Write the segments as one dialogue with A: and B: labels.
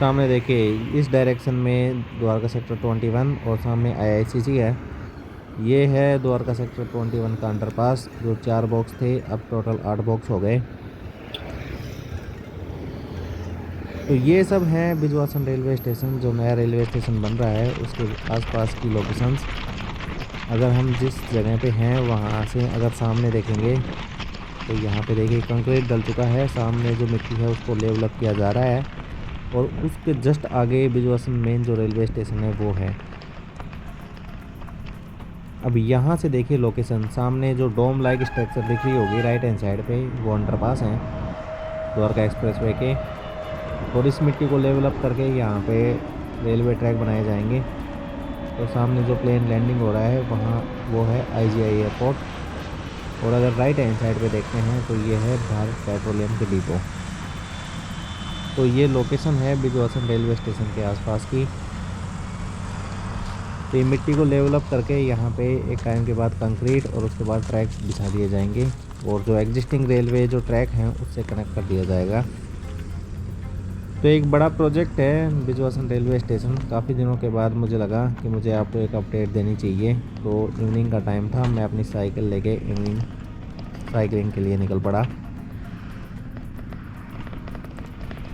A: सामने देखिए इस डायरेक्शन में द्वारका सेक्टर 21 और सामने आईआईसीसी है। ये है द्वारका सेक्टर 21 का अंडरपास, जो 4 बॉक्स थे अब टोटल 8 बॉक्स हो गए। तो ये सब हैं बिजवासन रेलवे स्टेशन, जो नया रेलवे स्टेशन बन रहा है उसके आसपास की लोकेशंस। अगर हम जिस जगह पे हैं वहाँ से अगर सामने देखेंगे तो यहाँ पे देखिए कंक्रीट डल चुका है, सामने जो मिट्टी है उसको लेवल अप किया जा रहा है और उसके जस्ट आगे बिजवासन मेन जो रेलवे स्टेशन है वो है। अब यहाँ से देखिए लोकेशन, सामने जो डोम लाइक स्ट्रक्चर दिख रही होगी राइट हैंड साइड पे, वो अंडरपास है द्वारका एक्सप्रेसवे के। और इस मिट्टी को लेवल अप करके यहाँ पे रेलवे ट्रैक बनाए जाएंगे। तो सामने जो प्लेन लैंडिंग हो रहा है वहाँ वो है आईजीआई एयरपोर्ट। और अगर राइट हैंड साइड पे देखते हैं तो ये है भारत पेट्रोलियम के डिपो। तो ये लोकेशन है बिजवासन रेलवे स्टेशन के आसपास की। तो ये मिट्टी को लेवल अप करके यहाँ पे एक टाइम के बाद कंक्रीट और उसके बाद ट्रैक बिछा दिए जाएंगे और जो एग्जिस्टिंग रेलवे जो ट्रैक हैं उससे कनेक्ट कर दिया जाएगा। तो एक बड़ा प्रोजेक्ट है बिजवासन रेलवे स्टेशन। काफ़ी दिनों के बाद मुझे लगा कि मुझे आपको एक अपडेट देनी चाहिए। तो इवनिंग का टाइम था, मैं अपनी साइकिल लेके इवनिंग साइकिलिंग के लिए निकल पड़ा।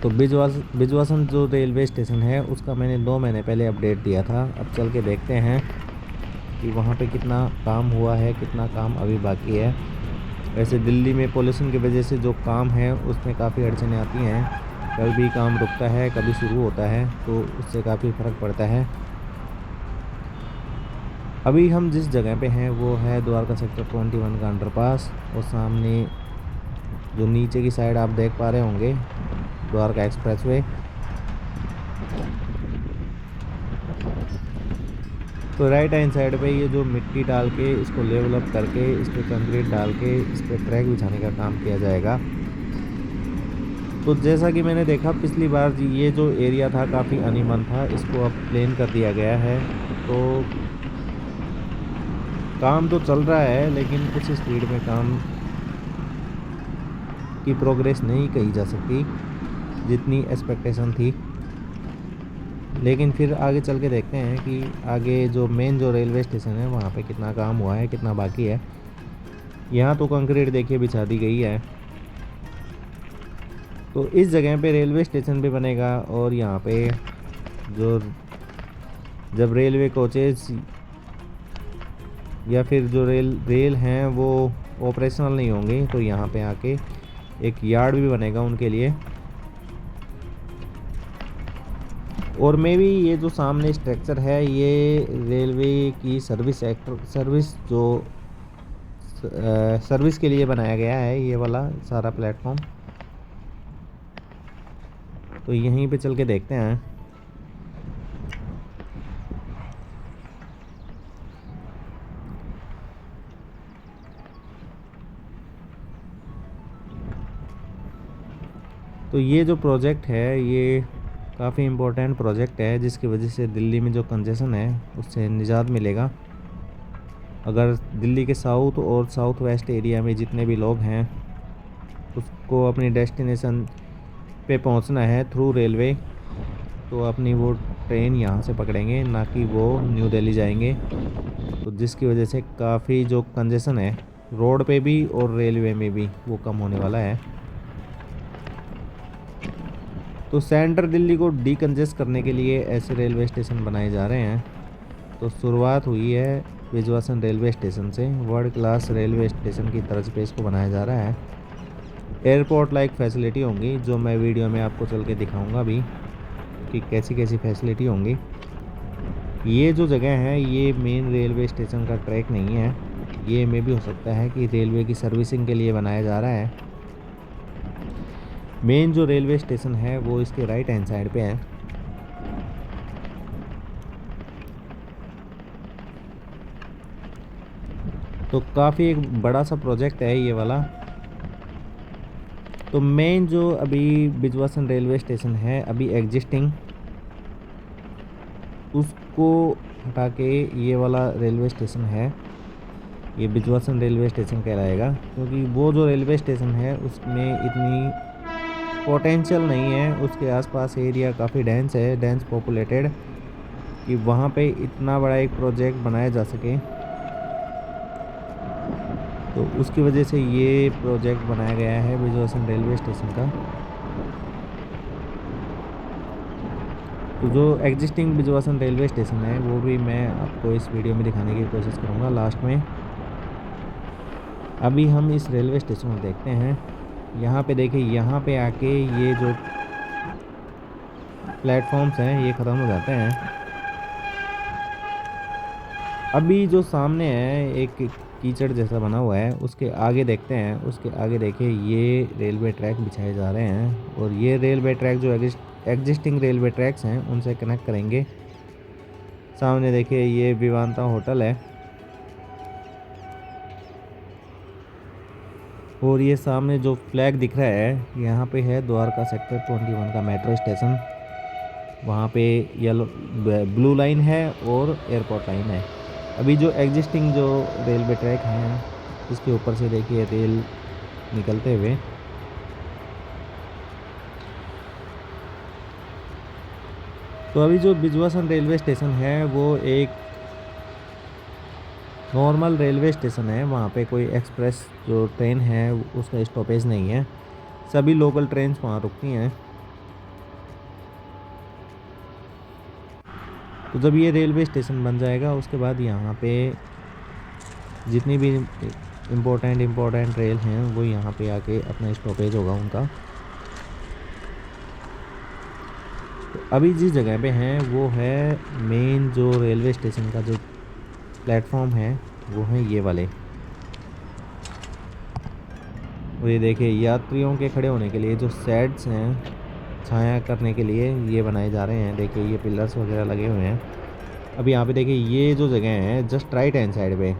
A: तो बिजवासन जो रेलवे स्टेशन है उसका मैंने 2 महीने पहले अपडेट दिया था। अब चल के देखते हैं कि वहाँ पे कितना काम हुआ है, कितना काम अभी बाकी है। वैसे दिल्ली में पोल्यूशन की वजह से जो काम है उसमें काफ़ी अड़चनें आती हैं, कभी काम रुकता है कभी शुरू होता है, तो उससे काफ़ी फ़र्क पड़ता है। अभी हम जिस जगह पे हैं वो है द्वारका सेक्टर 21 का अंडरपास और सामने जो नीचे की साइड आप देख पा रहे होंगे द्वारका एक्सप्रेसवे। तो राइट हैंड साइड पे ये जो मिट्टी डाल के इसको लेवल अप करके इस पर कंक्रीट डाल के इस पर ट्रैक बिछाने का काम किया जाएगा। तो जैसा कि मैंने देखा पिछली बार ये जो एरिया था काफ़ी अनइवन था, इसको अब प्लेन कर दिया गया है। तो काम तो चल रहा है लेकिन कुछ स्पीड में काम की प्रोग्रेस नहीं कही जा सकती जितनी एक्सपेक्टेशन थी। लेकिन फिर आगे चल के देखते हैं कि आगे जो मेन जो रेलवे स्टेशन है वहाँ पे कितना काम हुआ है, कितना बाकी है। यहाँ तो कंक्रीट देखिए बिछा दी गई है। तो इस जगह पे रेलवे स्टेशन भी बनेगा और यहाँ पे जो जब रेलवे कोचेस या फिर जो रेल हैं वो ऑपरेशनल नहीं होंगे तो यहाँ पे आके एक यार्ड भी बनेगा उनके लिए। और मे भी ये जो सामने स्ट्रक्चर है ये रेलवे की सर्विस के लिए बनाया गया है, ये वाला सारा प्लेटफॉर्म। तो यहीं पे चल के देखते हैं। तो ये जो प्रोजेक्ट है ये काफ़ी इम्पोर्टेंट प्रोजेक्ट है जिसकी वजह से दिल्ली में जो कंजेशन है उससे निजात मिलेगा। अगर दिल्ली के साउथ और साउथ वेस्ट एरिया में जितने भी लोग हैं उसको अपनी डेस्टिनेशन पे पहुंचना है थ्रू रेलवे, तो अपनी वो ट्रेन यहाँ से पकड़ेंगे, ना कि वो न्यू दिल्ली जाएंगे। तो जिसकी वजह से काफ़ी जो कंजेशन है रोड पे भी और रेलवे में भी वो कम होने वाला है। तो सेंट्रल दिल्ली को डीकंजेस्ट करने के लिए ऐसे रेलवे स्टेशन बनाए जा रहे हैं। तो शुरुआत हुई है बिजवासन रेलवे स्टेशन से, वर्ल्ड क्लास रेलवे स्टेशन की तर्ज पे इसको बनाया जा रहा है। एयरपोर्ट लाइक फैसिलिटी होंगी जो मैं वीडियो में आपको चल के दिखाऊंगा भी कि कैसी कैसी फैसिलिटी होंगी। ये जो जगह है ये मेन रेलवे स्टेशन का ट्रैक नहीं है, ये में भी हो सकता है कि रेलवे की सर्विसिंग के लिए बनाया जा रहा है। मेन जो रेलवे स्टेशन है वो इसके राइट हैंड साइड पे है। तो काफ़ी एक बड़ा सा प्रोजेक्ट है ये वाला। तो मेन जो अभी बिजवासन रेलवे स्टेशन है अभी एग्जिस्टिंग, उसको हटा के ये वाला रेलवे स्टेशन है ये बिजवासन रेलवे स्टेशन कहलाएगा, क्योंकि वो जो रेलवे स्टेशन है उसमें इतनी पोटेंशियल नहीं है, उसके आसपास एरिया काफ़ी डेंस है, डेंस पॉपुलेटेड, कि वहाँ पे इतना बड़ा एक प्रोजेक्ट बनाया जा सके। तो उसकी वजह से ये प्रोजेक्ट बनाया गया है बिजवासन रेलवे स्टेशन का। तो जो एग्जिस्टिंग बिजवासन रेलवे स्टेशन है वो भी मैं आपको इस वीडियो में दिखाने की कोशिश करूँगा लास्ट में। अभी हम इस रेलवे स्टेशन को देखते हैं। यहाँ पे देखिए, यहाँ पे आके ये जो प्लेटफॉर्म्स हैं ये ख़त्म हो जाते हैं। अभी जो सामने है एक कीचड़ जैसा बना हुआ है, उसके आगे देखते हैं। उसके आगे देखिए ये रेलवे ट्रैक बिछाए जा रहे हैं, और ये रेलवे ट्रैक जो एग्जिस्टिंग रेलवे ट्रैक्स हैं उनसे कनेक्ट करेंगे। सामने देखिए ये विवांता होटल है, और ये सामने जो फ्लैग दिख रहा है यहाँ पे है द्वारका सेक्टर 21 का मेट्रो स्टेशन। वहाँ पे येलो ब्लू लाइन है और एयरपोर्ट लाइन है। अभी जो एग्जिस्टिंग जो रेलवे ट्रैक हैं इसके ऊपर से देखिए रेल निकलते हुए। तो अभी जो बिजवासन रेलवे स्टेशन है वो एक नॉर्मल रेलवे स्टेशन है। वहाँ पे कोई एक्सप्रेस जो ट्रेन है उसका स्टॉपेज नहीं है, सभी लोकल ट्रेन्स वहाँ रुकती हैं। तो जब ये रेलवे स्टेशन बन जाएगा उसके बाद यहाँ पे जितनी भी इम्पोर्टेंट रेल हैं वो यहाँ पे आके अपना स्टॉपेज होगा उनका। तो अभी जिस जगह पे हैं वो है मेन जो रेलवे स्टेशन का जो प्लेटफॉर्म है वो है ये वाले। और ये देखिए यात्रियों के खड़े होने के लिए जो शेड्स हैं छाया करने के लिए ये बनाए जा रहे हैं। देखिए ये पिलर्स वगैरह लगे हुए हैं। अब यहाँ पे देखिए ये जो जगह है जस्ट राइट हैंड साइड पे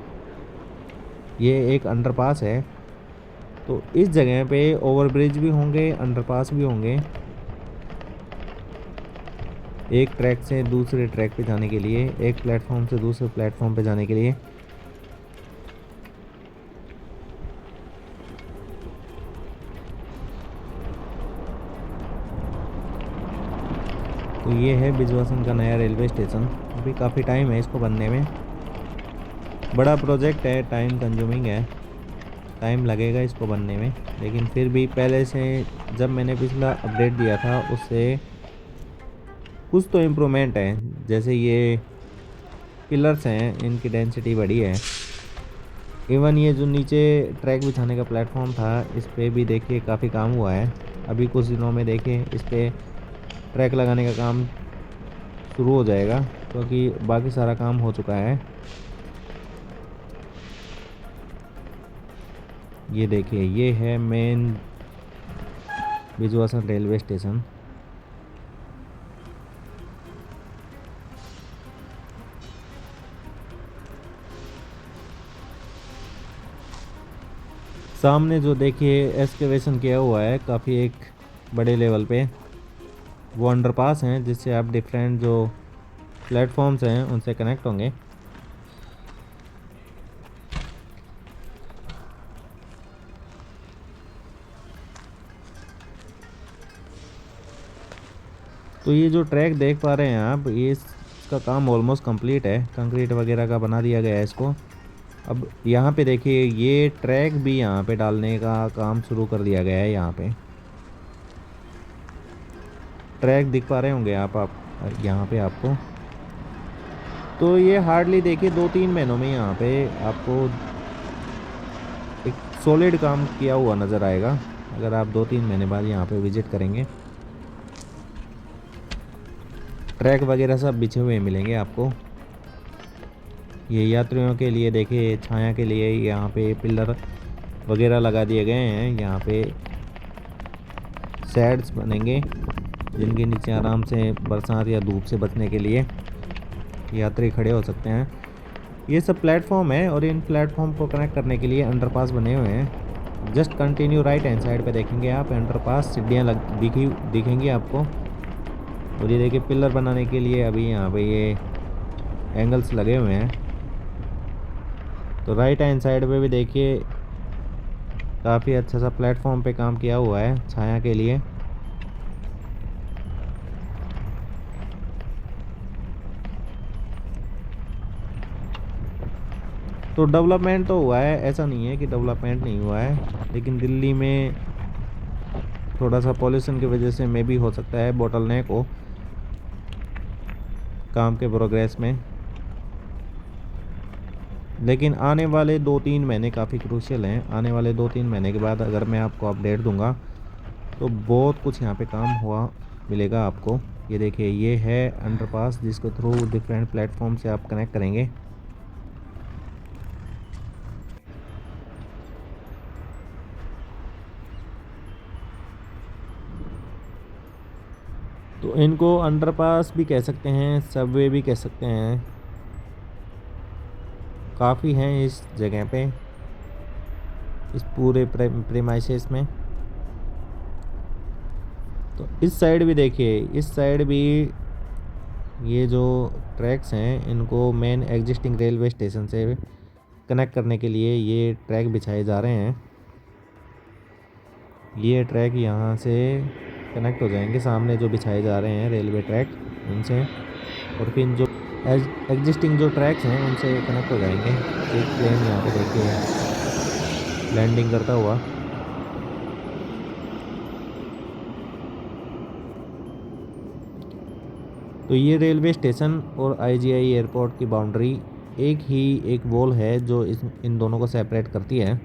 A: ये एक अंडरपास है। तो इस जगह पे ओवरब्रिज भी होंगे, अंडरपास भी होंगे, एक ट्रैक से दूसरे ट्रैक पे जाने के लिए, एक प्लेटफॉर्म से दूसरे प्लेटफॉर्म पे जाने के लिए। तो ये है बिजवासन का नया रेलवे स्टेशन। अभी काफ़ी टाइम है इसको बनने में, बड़ा प्रोजेक्ट है, टाइम कंज्यूमिंग है, टाइम लगेगा इसको बनने में। लेकिन फिर भी पहले से जब मैंने पिछला अपडेट दिया था उससे कुछ तो इम्प्रूवमेंट है। जैसे ये पिलर्स हैं इनकी डेंसिटी बढ़ी है। इवन ये जो नीचे ट्रैक बिछाने का प्लेटफॉर्म था इस पर भी देखिए काफ़ी काम हुआ है। अभी कुछ दिनों में देखिए इस पर ट्रैक लगाने का काम शुरू हो जाएगा, क्योंकि बाकी सारा काम हो चुका है। ये देखिए ये है मेन बिजवासन रेलवे स्टेशन। सामने जो देखिए एक्सकेवेशन किया हुआ है काफ़ी एक बड़े लेवल पे, वो अंडरपास हैं जिससे आप डिफरेंट जो प्लेटफॉर्म्स हैं उनसे कनेक्ट होंगे। तो ये जो ट्रैक देख पा रहे हैं आप, ये इसका काम ऑलमोस्ट कंप्लीट है, कंक्रीट वगैरह का बना दिया गया है इसको। अब यहाँ पे देखिए ये ट्रैक भी यहाँ पे डालने का काम शुरू कर दिया गया है। यहाँ पे ट्रैक दिख पा रहे होंगे आप यहाँ पे आपको। तो ये हार्डली देखिए 2-3 महीनों में यहाँ पे आपको एक सॉलिड काम किया हुआ नज़र आएगा, अगर आप 2-3 महीने बाद यहाँ पे विज़िट करेंगे। ट्रैक वगैरह सब बिछे हुए मिलेंगे आपको। ये यात्रियों के लिए देखिए छाया के लिए यहाँ पे पिलर वगैरह लगा दिए गए हैं। यहाँ पे शेड्स बनेंगे जिनके नीचे आराम से बरसात या धूप से बचने के लिए यात्री खड़े हो सकते हैं। ये सब प्लेटफॉर्म है और इन प्लेटफॉर्म को कनेक्ट करने के लिए अंडरपास बने हुए हैं। Just continue right hand side पे देखेंगे आप अंडरपास, सीढ़ियाँ दिखेंगी आपको। और ये देखिए पिलर बनाने के लिए अभी यहाँ पे ये एंगल्स लगे हुए हैं। तो राइट हैंड साइड पे भी देखिए काफ़ी अच्छा सा प्लेटफॉर्म पे काम किया हुआ है छाया के लिए। तो डेवलपमेंट तो हुआ है, ऐसा नहीं है कि डेवलपमेंट नहीं हुआ है, लेकिन दिल्ली में थोड़ा सा पॉल्यूशन की वजह से मे भी हो सकता है बोटलनेक हो काम के प्रोग्रेस में। लेकिन आने वाले 2-3 महीने काफ़ी क्रूशियल हैं। आने वाले 2-3 महीने के बाद अगर मैं आपको अपडेट दूंगा तो बहुत कुछ यहाँ पे काम हुआ मिलेगा आपको। ये देखिए, ये है अंडरपास जिसके थ्रू डिफरेंट प्लेटफॉर्म से आप कनेक्ट करेंगे। तो इनको अंडरपास भी कह सकते हैं, सबवे भी कह सकते हैं, काफ़ी हैं इस जगह पे, इस पूरे प्रेमाइसेस में। तो इस साइड भी देखिए, इस साइड भी ये जो ट्रैक्स हैं इनको मेन एग्जिस्टिंग रेलवे स्टेशन से कनेक्ट करने के लिए ये ट्रैक बिछाए जा रहे हैं। ये ट्रैक यहाँ से कनेक्ट हो जाएंगे, सामने जो बिछाए जा रहे हैं रेलवे ट्रैक उनसे, और फिर जो एग्जिस्टिंग जो ट्रैक्स हैं उनसे कनेक्ट हो जाएंगे। एक प्लेन यहाँ पे देखिए लैंडिंग करता हुआ। तो ये रेलवे स्टेशन और आईजीआई एयरपोर्ट की बाउंड्री एक वॉल है जो इन दोनों को सेपरेट करती है।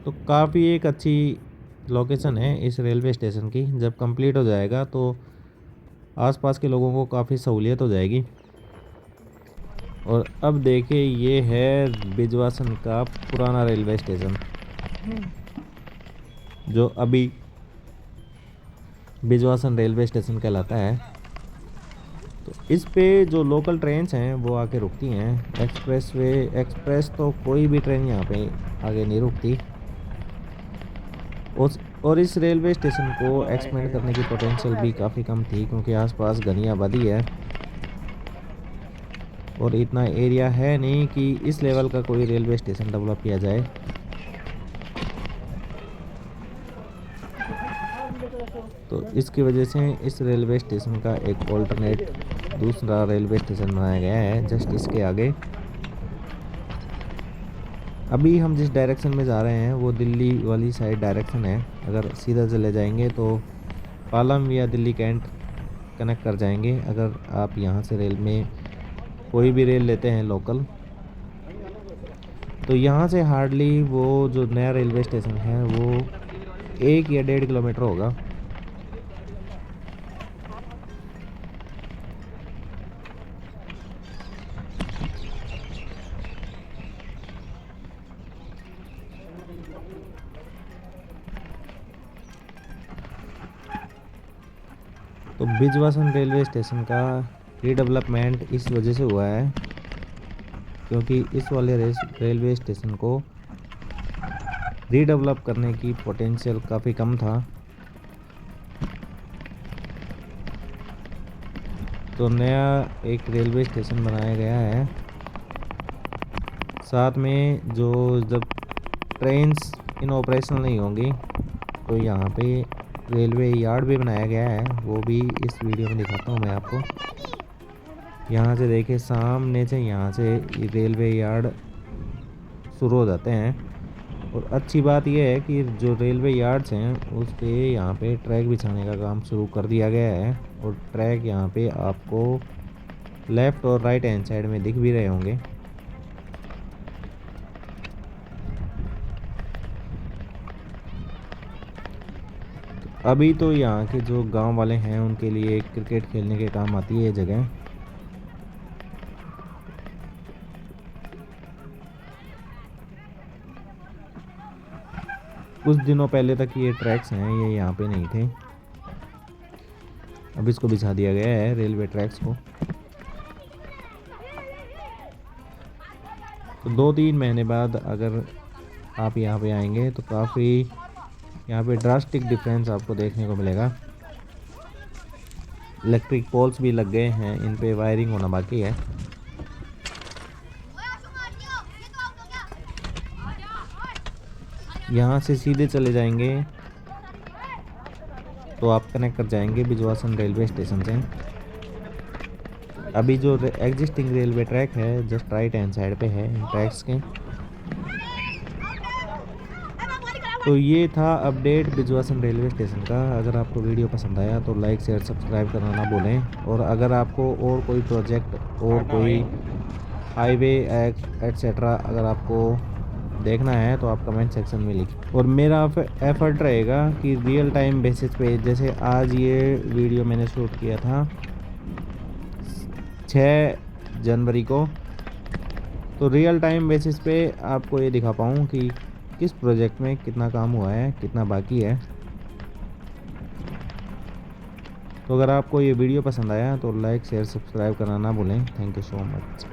A: तो काफ़ी एक अच्छी लोकेशन है इस रेलवे स्टेशन की। जब कंप्लीट हो जाएगा तो आसपास के लोगों को काफ़ी सहूलियत हो जाएगी। और अब देखिए, ये है बिजवासन का पुराना रेलवे स्टेशन जो अभी बिजवासन रेलवे स्टेशन कहलाता है। तो इस पे जो लोकल ट्रेन्स हैं वो आके रुकती हैं। एक्सप्रेस तो कोई भी ट्रेन यहाँ पे आगे नहीं रुकती। और इस रेलवे स्टेशन को एक्सपेंड करने की पोटेंशियल भी काफ़ी कम थी, क्योंकि आसपास घनी आबादी है और इतना एरिया है नहीं कि इस लेवल का कोई रेलवे स्टेशन डेवलप किया जाए। तो इसकी वजह से इस रेलवे स्टेशन का एक ऑल्टरनेट दूसरा रेलवे स्टेशन बनाया गया है जस्ट इसके आगे। अभी हम जिस डायरेक्शन में जा रहे हैं वो दिल्ली वाली साइड डायरेक्शन है। अगर सीधा चले जाएंगे तो पालम या दिल्ली कैंट कनेक्ट कर जाएंगे। अगर आप यहाँ से रेल में कोई भी रेल लेते हैं लोकल, तो यहाँ से हार्डली वो जो नया रेलवे स्टेशन है वो 1 या 1.5 किलोमीटर होगा। तो बिजवासन रेलवे स्टेशन का रीडेवलपमेंट इस वजह से हुआ है क्योंकि इस वाले रेलवे स्टेशन को रीडेवलप करने की पोटेंशियल काफ़ी कम था। तो नया एक रेलवे स्टेशन बनाया गया है। साथ में जो जब ट्रेन्स इन ऑपरेशनल नहीं होंगी तो यहाँ पे रेलवे यार्ड भी बनाया गया है, वो भी इस वीडियो में दिखाता हूँ मैं आपको। यहाँ से देखिए, सामने से यहाँ से रेलवे यार्ड शुरू हो जाते हैं। और अच्छी बात यह है कि जो रेलवे यार्ड्स हैं उस पे यहाँ पे ट्रैक बिछाने का काम शुरू कर दिया गया है। और ट्रैक यहाँ पे आपको लेफ़्ट और राइट हैंड साइड में दिख भी रहे होंगे। अभी तो यहाँ के जो गांव वाले हैं उनके लिए क्रिकेट खेलने के काम आती है ये जगह। कुछ दिनों पहले तक ये ट्रैक्स हैं ये यहाँ पे नहीं थे, अब इसको बिछा दिया गया है रेलवे ट्रैक्स को। तो 2-3 महीने बाद अगर आप यहाँ पे आएंगे तो काफ़ी यहाँ पे ड्रास्टिक डिफरेंस आपको देखने को मिलेगा। इलेक्ट्रिक पोल्स भी लग गए हैं, इन पे वायरिंग होना बाकी है। यहाँ से सीधे चले जाएंगे तो आप कनेक्ट कर जाएंगे बिजवासन रेलवे स्टेशन से। अभी जो एग्जिस्टिंग रेलवे ट्रैक है जस्ट राइट हैंड साइड पे है इन ट्रैक्स के। तो ये था अपडेट बिजवासन रेलवे स्टेशन का। अगर आपको वीडियो पसंद आया तो लाइक शेयर सब्सक्राइब करना ना भूलें। और अगर आपको और कोई प्रोजेक्ट और कोई हाईवे एटसेट्रा अगर आपको देखना है तो आप कमेंट सेक्शन में लिखें। और मेरा एफर्ट रहेगा कि रियल टाइम बेसिस पे, जैसे आज ये वीडियो मैंने शूट किया था 6 जनवरी को, तो रियल टाइम बेसिस पे आपको ये दिखा पाऊँ कि किस प्रोजेक्ट में कितना काम हुआ है, कितना बाकी है। तो अगर आपको ये वीडियो पसंद आया तो लाइक शेयर सब्सक्राइब करना ना भूलें। Thank you so much.